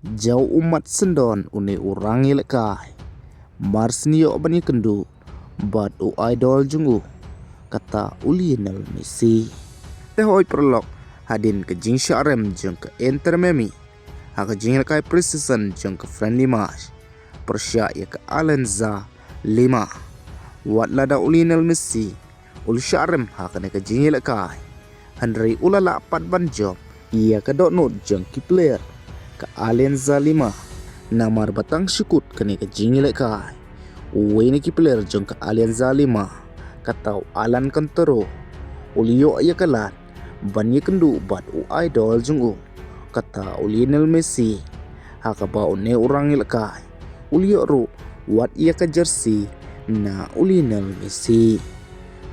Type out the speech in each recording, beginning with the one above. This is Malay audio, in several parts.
Jauh umat sendon une orang lekai. Mars niyo bani kendu. Bad u idol jungu. Kata Lionel Messi. Tehoi prolog. Hadin ke jing syarem jeng ke enter memi. Haka jing lekai precision jeng ke friendly match. Persya ya ke Alenza 5. Wat lada Lionel Messi. Ul syarem haka ne ke jing lekai. Handrai ulala 4 ban job. Ia ke donut jeng ki player. Ke Alenza 5 namar batang syukut kene ke jingi lekai uwe ni ki player jeng ke Alenza 5 katau Alan Kantero ulio ya kalat banyi kendu bat u idol jeng kata Lionel Messi haka ba une orang lekai ulio ru wat ia ke jersey na Lionel Messi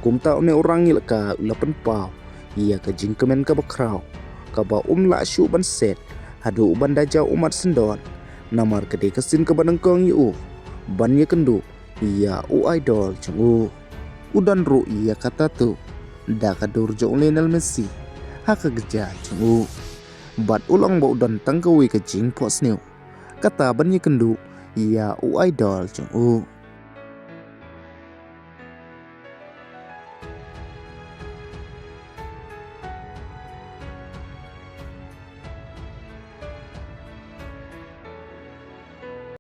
kumta une orang lekai ulapan pau ia ke jing kemen ke bakrau kaba la syu ban set hadu uban daja umat sendon namar kede kesin ke banengkong yu ban ye kendu ia u idol cungu udan ru ia kata tu da kadur jo Lionel Messi haka geja cungu bat ulang ba udan tangkawi ke jing pos new kata ban ye kendu ia u idol cungu